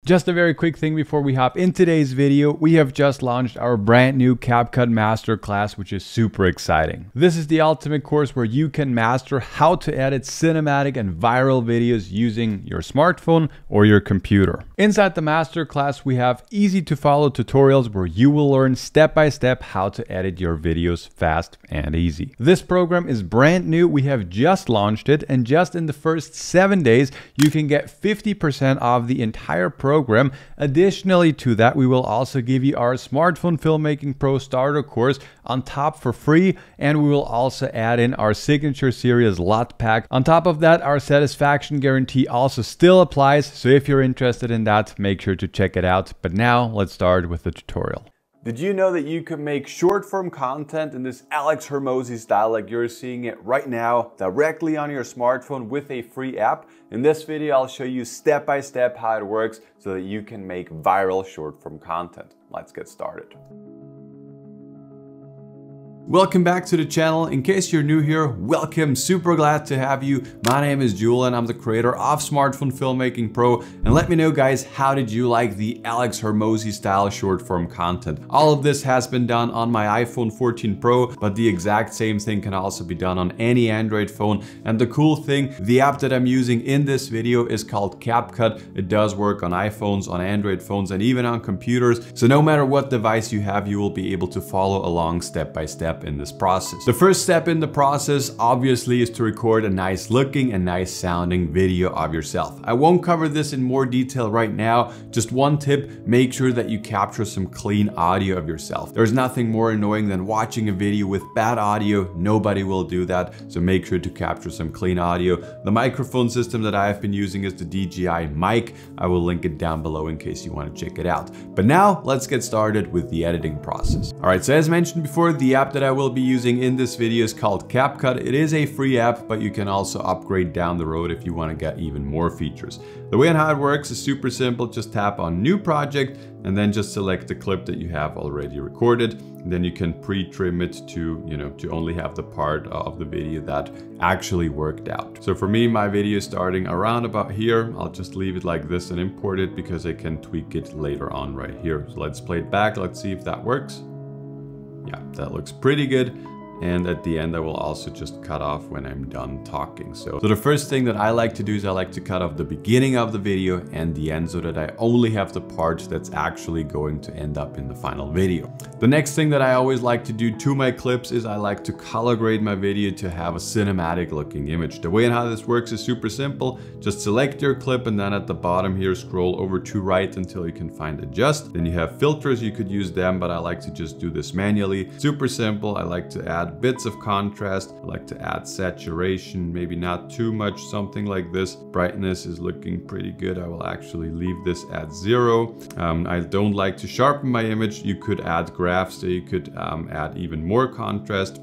Just a very quick thing before we hop in today's video, we have just launched our brand new CapCut Masterclass, which is super exciting. This is the ultimate course where you can master how to edit cinematic and viral videos using your smartphone or your computer. Inside the Masterclass, we have easy to follow tutorials where you will learn step by step how to edit your videos fast and easy. This program is brand new. We have just launched it, and just in the first 7 days, you can get 50% off the entire program. Additionally to that, we will also give you our Smartphone Filmmaking Pro Starter course on top for free, and we will also add in our Signature Series LUT pack. On top of that, our satisfaction guarantee also still applies, so if you're interested in that, make sure to check it out. But now, let's start with the tutorial. Did you know that you could make short form content in this Alex Hormozi style like you're seeing it right now directly on your smartphone with a free app? In this video, I'll show you step by step how it works so that you can make viral short form content. Let's get started. Welcome back to the channel. In case you're new here, welcome, super glad to have you. My name is Jule and I'm the creator of Smartphone Filmmaking Pro. And let me know guys, how did you like the Alex Hormozi style short form content? All of this has been done on my iPhone 14 Pro, but the exact same thing can also be done on any Android phone. And the cool thing, the app that I'm using in this video is called CapCut. It does work on iPhones, on Android phones, and even on computers. So no matter what device you have, you will be able to follow along step by step in this process. The first step in the process obviously is to record a nice looking and nice sounding video of yourself. I won't cover this in more detail right now. Just one tip, make sure that you capture some clean audio of yourself. There's nothing more annoying than watching a video with bad audio. Nobody will do that, so make sure to capture some clean audio. The microphone system that I have been using is the DJI mic. I will link it down below in case you want to check it out. But now let's get started with the editing process. All right, so as mentioned before, the app that I will be using in this video is called CapCut. It is a free app, but you can also upgrade down the road if you want to get even more features. The way and how it works is super simple. Just tap on New Project and then just select the clip that you have already recorded. And then you can pre-trim it to, to only have the part of the video that actually worked out. So for me, my video is starting around about here. I'll just leave it like this and import it because I can tweak it later on right here. So let's play it back. Let's see if that works. Yeah, that looks pretty good. And at the end, I will also just cut off when I'm done talking. So the first thing that I like to do is I like to cut off the beginning of the video and the end so that I only have the part that's actually going to end up in the final video. The next thing that I always like to do to my clips is I like to color grade my video to have a cinematic looking image. The way and how this works is super simple. Just select your clip and then at the bottom here, scroll over to right until you can find adjust. Then you have filters, you could use them, but I like to just do this manually. Super simple. I like to add bits of contrast. I like to add saturation, maybe not too much, something like this. Brightness is looking pretty good. I will actually leave this at 0. I don't like to sharpen my image. You could add graphs, so you could add even more contrast.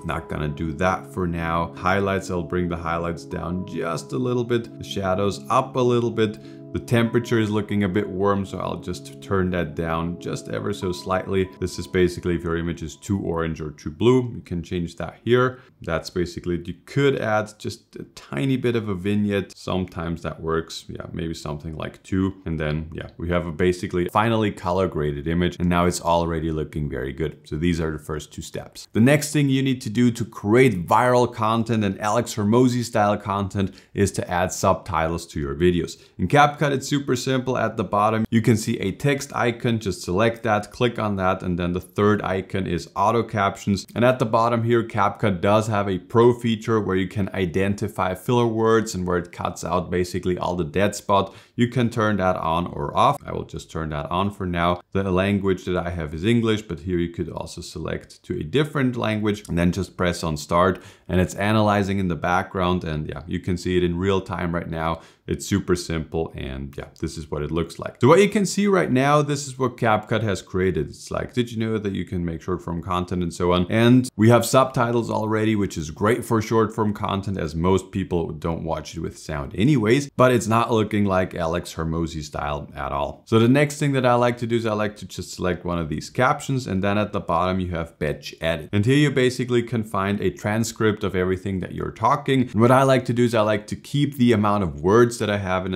Not gonna do that for now. Highlights, I'll bring the highlights down just a little bit. The shadows up a little bit. The temperature is looking a bit warm, so I'll just turn that down just ever so slightly. This is basically if your image is too orange or too blue, you can change that here. That's basically it. You could add just a tiny bit of a vignette. Sometimes that works. Yeah, maybe something like 2. And then, yeah, we have a basically finally color graded image, and now it's already looking very good. So these are the first 2 steps. The next thing you need to do to create viral content and Alex Hormozi style content is to add subtitles to your videos. In CapCut, it's super simple. At the bottom, you can see a text icon. Just select that, click on that, and then the third icon is auto captions. And at the bottom here, CapCut does have a pro feature where you can identify filler words and where it cuts out basically all the dead spot. You can turn that on or off. I will just turn that on for now. The language that I have is English, but here you could also select to a different language and then just press on start, and it's analyzing in the background. And yeah, you can see it in real time right now. It's super simple, and yeah, this is what it looks like. So what you can see right now, this is what CapCut has created. It's like, did you know that you can make short form content and so on? And we have subtitles already, which is great for short form content, as most people don't watch it with sound anyways, but it's not looking like Alex Hormozi style at all. So the next thing that I like to do is I like to just select one of these captions, and then at the bottom you have batch edit. And here you basically can find a transcript of everything that you're talking. And what I like to do is I like to keep the amount of words words that I have in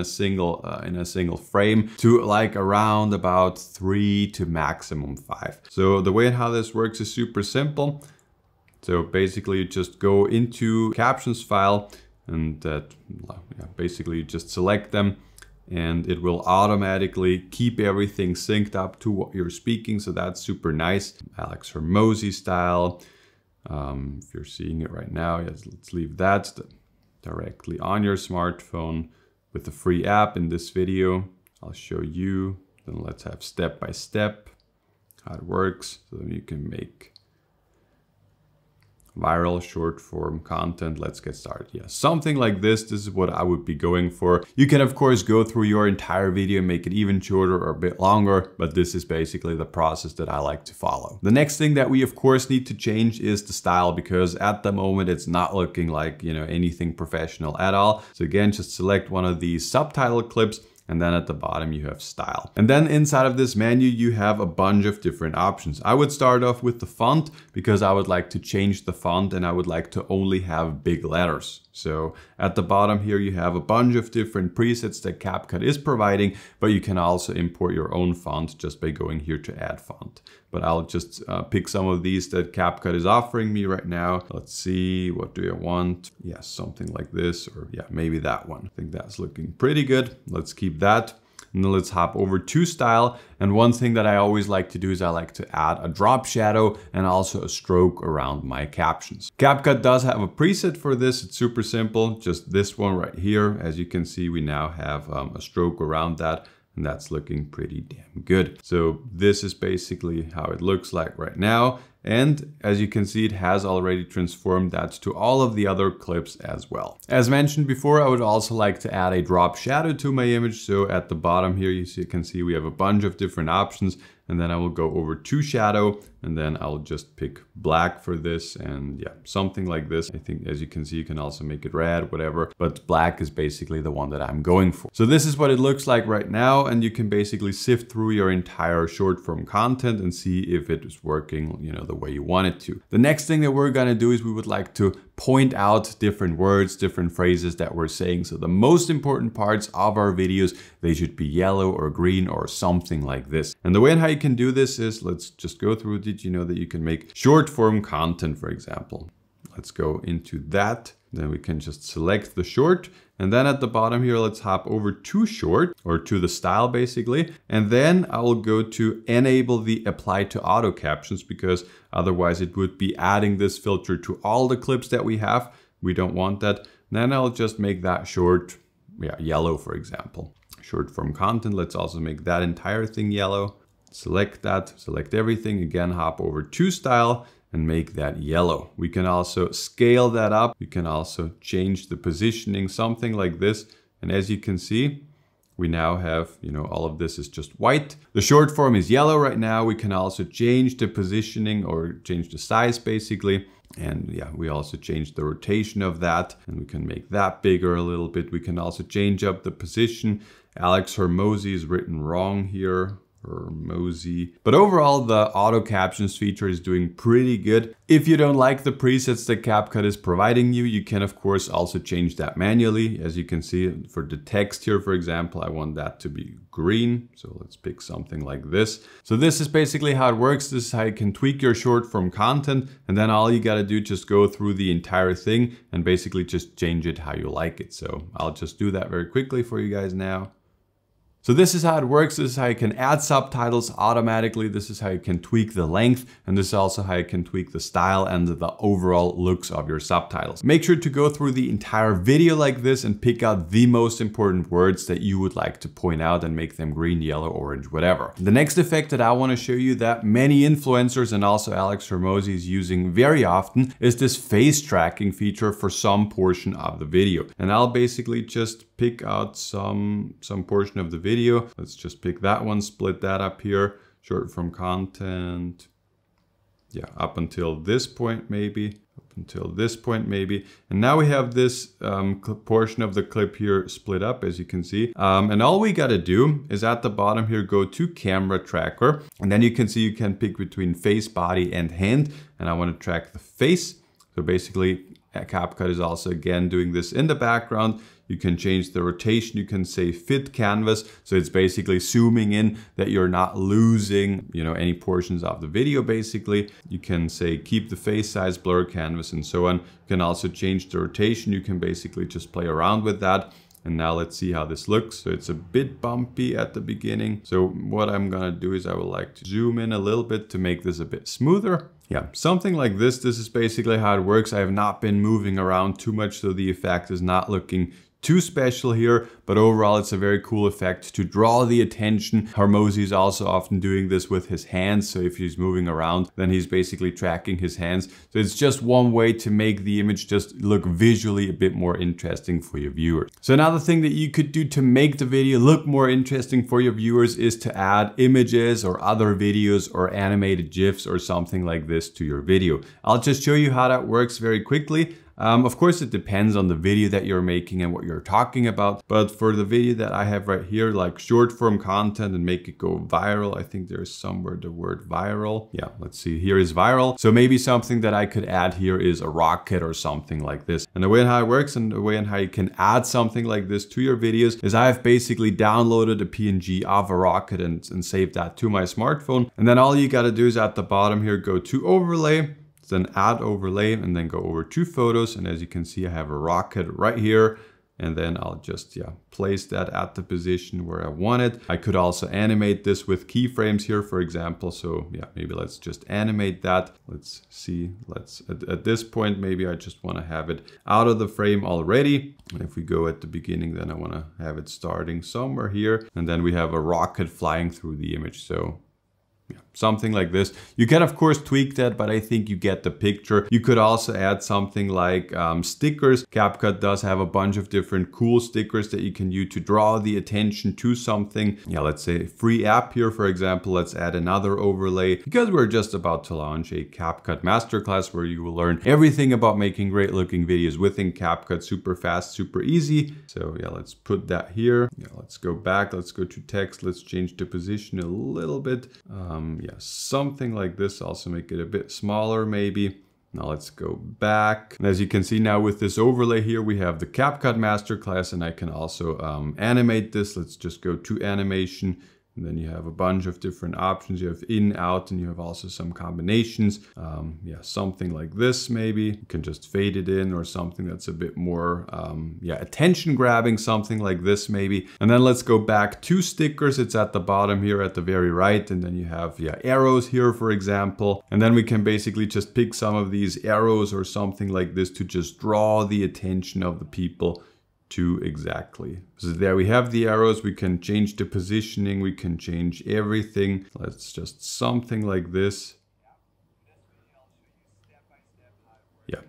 a single frame to like around about 3 to maximum 5. So the way how this works is super simple. So basically you just go into captions file and basically you just select them, and it will automatically keep everything synced up to what you're speaking. So that's super nice. Alex Hormozi style. If you're seeing it right now, yes, let's leave that directly on your smartphone with the free app. In this video, I'll show you. Then let's have step by step how it works. So then you can make viral short form content. Let's get started. Yeah, something like this. This is what I would be going for. You can of course go through your entire video, make it even shorter or a bit longer, but this is basically the process that I like to follow. The next thing that we of course need to change is the style, because at the moment it's not looking like, you know, anything professional at all. So again, just select one of these subtitle clips, and then at the bottom you have style. And then inside of this menu, you have a bunch of different options. I would start off with the font because I would like to change the font and I would like to only have big letters. So at the bottom here, you have a bunch of different presets that CapCut is providing, but you can also import your own font just by going here to add font. But I'll just pick some of these that CapCut is offering me right now. Let's see, what do I want? Yeah, something like this, or yeah, maybe that one. I think that's looking pretty good. Let's keep that. And then let's hop over to style. And one thing that I always like to do is I like to add a drop shadow and also a stroke around my captions. CapCut does have a preset for this. It's super simple, just this one right here. As you can see, we now have a stroke around that, and that's looking pretty damn good. So this is basically how it looks like right now. And as you can see, it has already transformed that to all of the other clips as well. As mentioned before, I would also like to add a drop shadow to my image. So at the bottom here, you can see we have a bunch of different options. And then I will go over to shadow, and then I'll just pick black for this, and yeah, something like this. I think as you can see, you can also make it red, whatever, but black is basically the one that I'm going for. So this is what it looks like right now, and you can basically sift through your entire short form content and see if it is working, you know, the way you want it to. The next thing that we're gonna do is we would like to point out different words, different phrases that we're saying. So the most important parts of our videos, they should be yellow or green or something like this. And the way and how you can do this is, let's just go through. Did you know that you can make short form content, for example? Let's go into that. Then we can just select the short. And then at the bottom here, let's hop over to short, or to the style basically. And then I will go to enable the apply to auto captions, because otherwise it would be adding this filter to all the clips that we have. We don't want that. Then I'll just make that short, yellow, for example. Short form content, let's also make that entire thing yellow. Select that, select everything, again, hop over to style and make that yellow. We can also scale that up. We can also change the positioning, something like this. And as you can see, we now have, you know, all of this is just white. The short form is yellow right now. We can also change the positioning or change the size basically. And yeah, we also change the rotation of that, and we can make that bigger a little bit. We can also change up the position. Alex Hormozi is written wrong here. Hormozi. But overall, the auto captions feature is doing pretty good. If you don't like the presets that CapCut is providing you, you can of course also change that manually. As you can see for the text here, for example, I want that to be green. So let's pick something like this. So this is basically how it works. This is how you can tweak your short form content. And then all you gotta do, just go through the entire thing and basically just change it how you like it. So I'll just do that very quickly for you guys now. So this is how it works. This is how you can add subtitles automatically. This is how you can tweak the length. And this is also how you can tweak the style and the overall looks of your subtitles. Make sure to go through the entire video like this and pick out the most important words that you would like to point out and make them green, yellow, orange, whatever. The next effect that I want to show you that many influencers and also Alex Hormozi is using very often is this face tracking feature for some portion of the video. And I'll basically just pick out some portion of the video. Let's just pick that one, split that up here, short form content. Yeah, up until this point maybe, up until this point maybe. And now we have this portion of the clip here split up, as you can see. And all we gotta do is at the bottom here, go to camera tracker. And then you can see you can pick between face, body, and hand. And I wanna track the face. So basically, CapCut is also again doing this in the background. You can change the rotation. You can say fit canvas. So it's basically zooming in that you're not losing, you know, any portions of the video basically. You can say keep the face size, blur canvas, and so on. You can also change the rotation. You can basically just play around with that. And now let's see how this looks. So it's a bit bumpy at the beginning. So what I'm gonna do is I would like to zoom in a little bit to make this a bit smoother. Yeah, something like this. This is basically how it works. I have not been moving around too much, so the effect is not looking too special here, but overall it's a very cool effect to draw the attention. Hormozi is also often doing this with his hands, so if he's moving around, then he's basically tracking his hands. So it's just one way to make the image just look visually a bit more interesting for your viewers. So another thing that you could do to make the video look more interesting for your viewers is to add images or other videos or animated GIFs or something like this to your video. I'll just show you how that works very quickly. Of course, it depends on the video that you're making and what you're talking about. But for the video that I have right here, like short form content and make it go viral, I think there's somewhere the word viral. Yeah, let's see, here is viral. So maybe something that I could add here is a rocket or something like this. And the way in how it works and the way in how you can add something like this to your videos is I've basically downloaded a PNG of a rocket and saved that to my smartphone. And then all you gotta do is at the bottom here, go to overlay, then add overlay, and then go over to photos. And as you can see, I have a rocket right here. And then I'll just, place that at the position where I want it. I could also animate this with keyframes here, for example. So maybe let's just animate that. Let's see, at this point, maybe I just want to have it out of the frame already. And if we go at the beginning, then I want to have it starting somewhere here. And then we have a rocket flying through the image. So something like this. You can of course tweak that, but I think you get the picture. You could also add something like stickers. CapCut does have a bunch of different cool stickers that you can use to draw the attention to something. Let's say free app here, for example. Let's add another overlay because we're just about to launch a CapCut Masterclass where you will learn everything about making great looking videos within CapCut, super fast, super easy. So let's put that here. Let's go back. Let's go to text. Let's change the position a little bit. Something like this. Also make it a bit smaller maybe. Now let's go back. And as you can see now with this overlay here, we have the CapCut Masterclass, and I can also animate this. Let's just go to animation. And then you have a bunch of different options. You have in, out, and you have also some combinations. Something like this maybe. You can just fade it in, or something that's a bit more attention grabbing, something like this maybe. And then let's go back to stickers. It's at the bottom here at the very right. And then you have arrows here, for example. And then we can basically just pick some of these arrows or something like this to just draw the attention of the people to exactly. So there we have the arrows. We can change the positioning. We can change everything. Let's just something like this.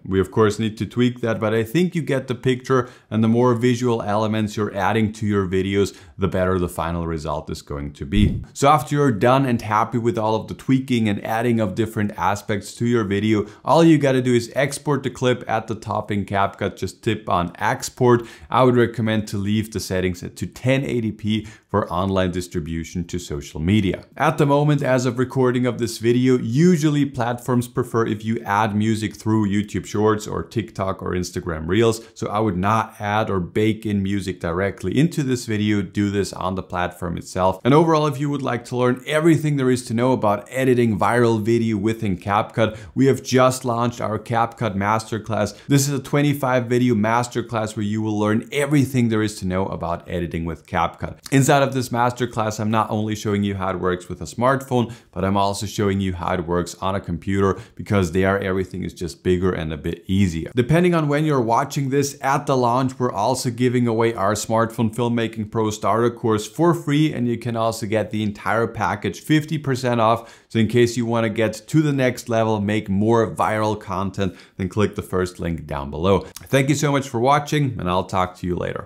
We of course need to tweak that, but I think you get the picture, and the more visual elements you're adding to your videos, the better the final result is going to be. So after you're done and happy with all of the tweaking and adding of different aspects to your video, all you gotta do is export the clip at the top in CapCut. Just tip on export. I would recommend to leave the settings to 1080p for online distribution to social media. At the moment, as of recording of this video, usually platforms prefer if you add music through YouTube Shorts or TikTok or Instagram Reels. So I would not add or bake in music directly into this video. Do this on the platform itself. And overall, if you would like to learn everything there is to know about editing viral video within CapCut, we have just launched our CapCut Masterclass. This is a 25 video masterclass where you will learn everything there is to know about editing with CapCut. Inside of this masterclass, I'm not only showing you how it works with a smartphone, but I'm also showing you how it works on a computer, because there everything is just bigger and a bit easier. Depending on when you're watching this, at the launch, we're also giving away our Smartphone Filmmaking Pro Starter course for free, and you can also get the entire package 50% off. So in case you want to get to the next level, make more viral content, then click the first link down below. Thank you so much for watching, and I'll talk to you later.